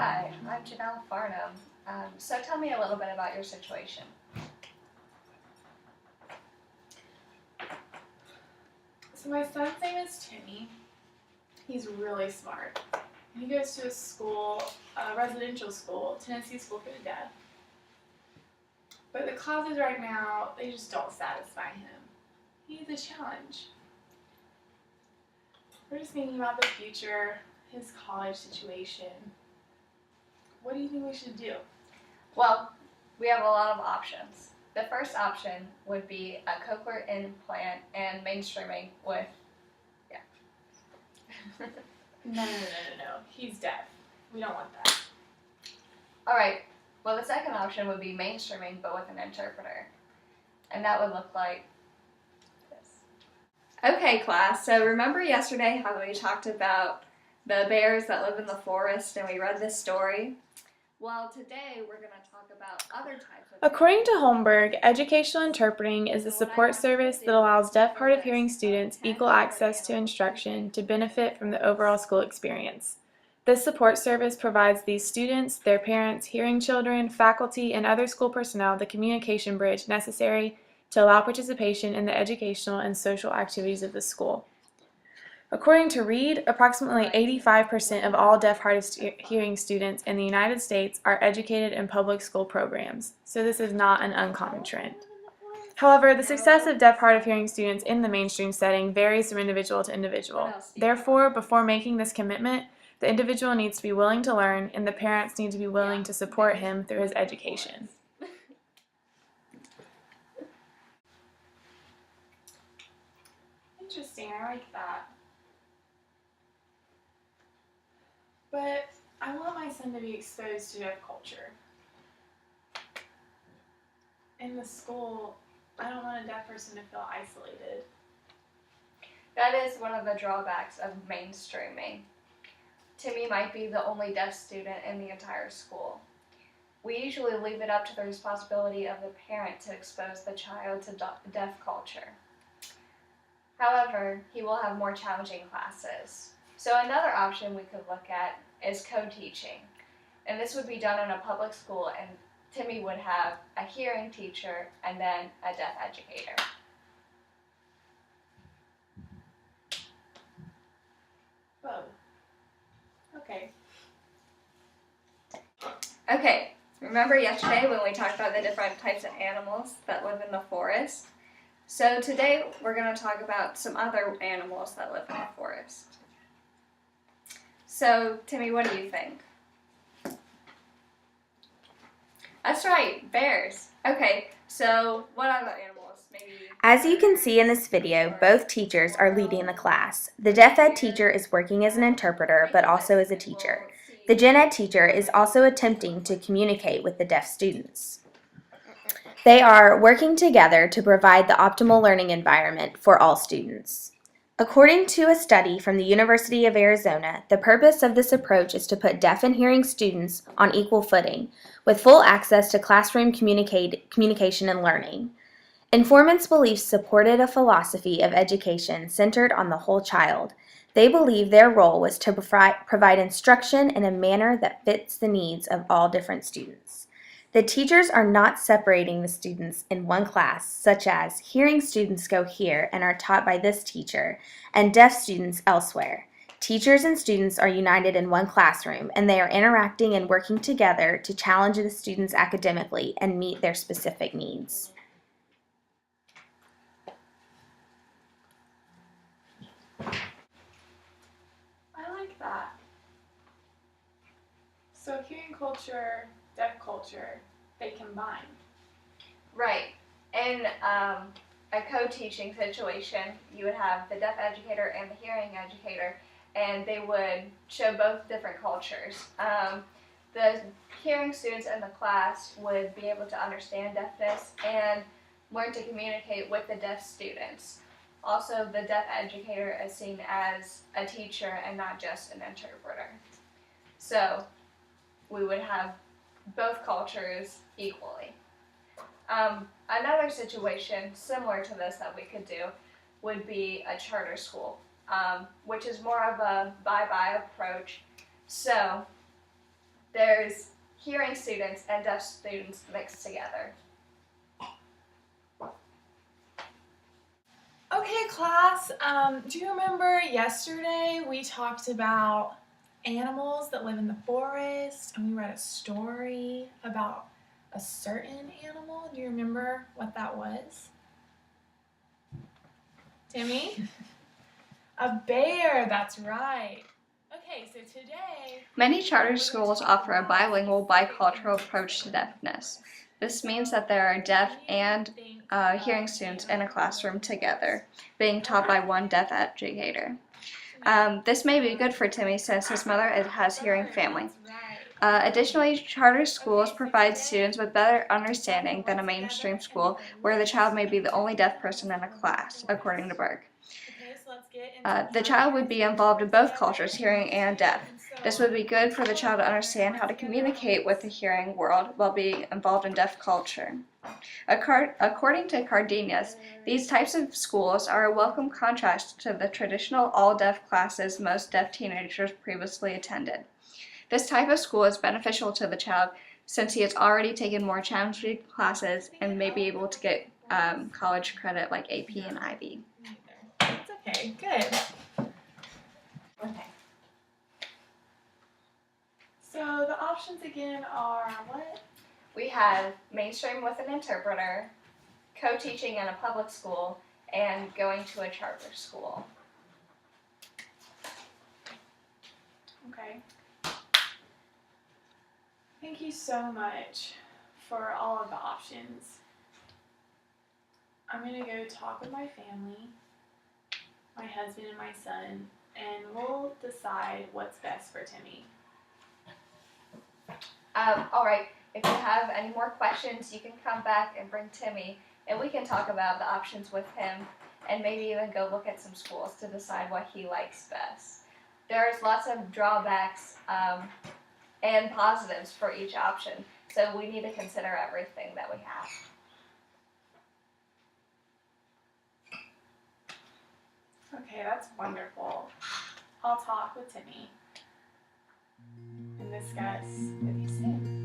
Hi, I'm Janelle Farnham. So tell me a little bit about your situation. So my son's name is Timmy. He's really smart. He goes to a school, a residential school, Tennessee School for the Deaf. But the classes right now, they just don't satisfy him. He needs a challenge. We're just thinking about the future, his college situation. What do you think we should do? Well, we have a lot of options. The first option would be a cochlear implant and mainstreaming with, No. He's deaf. We don't want that. Alright, well the second option would be mainstreaming but with an interpreter. And that would look like this. Okay class, so remember yesterday how we talked about the bears that live in the forest and we read this story? Well, today we're going to talk about other types of... According to Holmberg, educational interpreting is a support service that allows deaf, hard of hearing students equal access to instruction to benefit from the overall school experience. This support service provides these students, their parents, hearing children, faculty, and other school personnel the communication bridge necessary to allow participation in the educational and social activities of the school. According to Reed, approximately 85% of all deaf hard of hearing students in the United States are educated in public school programs, so this is not an uncommon trend. However, the success of deaf hard of hearing students in the mainstream setting varies from individual to individual. Therefore, before making this commitment, the individual needs to be willing to learn, and the parents need to be willing to support him through his education. Interesting, I like that. But I want my son to be exposed to deaf culture. In the school, I don't want a deaf person to feel isolated. That is one of the drawbacks of mainstreaming. Timmy might be the only deaf student in the entire school. We usually leave it up to the responsibility of the parent to expose the child to deaf culture. However, he will have more challenging classes. So another option we could look at is co-teaching. And this would be done in a public school, and Timmy would have a hearing teacher and then a deaf educator. Whoa. Okay. Okay, remember yesterday when we talked about the different types of animals that live in the forest? So today we're going to talk about some other animals that live in the forest. So, Timmy, what do you think? That's right, bears. Okay, so what other animals? Maybe. As you can see in this video, both teachers are leading the class. The deaf ed teacher is working as an interpreter, but also as a teacher. The gen ed teacher is also attempting to communicate with the deaf students. They are working together to provide the optimal learning environment for all students. According to a study from the University of Arizona, the purpose of this approach is to put deaf and hearing students on equal footing, with full access to classroom communication and learning. Informants' beliefs supported a philosophy of education centered on the whole child. They believe their role was to provide instruction in a manner that fits the needs of all different students. The teachers are not separating the students in one class, such as hearing students go here and are taught by this teacher, and deaf students elsewhere. Teachers and students are united in one classroom, and they are interacting and working together to challenge the students academically and meet their specific needs. I like that. So hearing culture, deaf culture, they combine. Right. In a co-teaching situation, you would have the deaf educator and the hearing educator, and they would show both different cultures. The hearing students in the class would be able to understand deafness and learn to communicate with the deaf students. Also, the deaf educator is seen as a teacher and not just an interpreter. So, we would have both cultures equally. Another situation similar to this that we could do would be a charter school, which is more of a bye-bye approach. So there's hearing students and deaf students mixed together. Okay, class, do you remember yesterday we talked about animals that live in the forest, and we read a story about a certain animal? Do you remember what that was? Timmy? A bear, that's right. Okay, so today... Many charter schools offer a bilingual, bicultural approach to deafness. This means that there are deaf and hearing students in a classroom together, being taught by one deaf educator. This may be good for Timmy since his mother has hearing family. Additionally, charter schools provide students with better understanding than a mainstream school where the child may be the only deaf person in a class, according to Berg. The child would be involved in both cultures, hearing and deaf. This would be good for the child to understand how to communicate with the hearing world while being involved in deaf culture. According to Cardenas, these types of schools are a welcome contrast to the traditional all-deaf classes most deaf teenagers previously attended. This type of school is beneficial to the child since he has already taken more challenging classes and may be able to get college credit like AP and IB. That's okay, good. Okay. So the options again are what? We have mainstream with an interpreter, co-teaching in a public school, and going to a charter school. Okay. Thank you so much for all of the options. I'm going to go talk with my family, my husband and my son, and we'll decide what's best for Timmy. All right, if you have any more questions, you can come back and bring Timmy, and we can talk about the options with him, and maybe even go look at some schools to decide what he likes best. There's lots of drawbacks and positives for each option, so we need to consider everything that we have. Okay, that's wonderful. I'll talk with Timmy and discuss with you soon.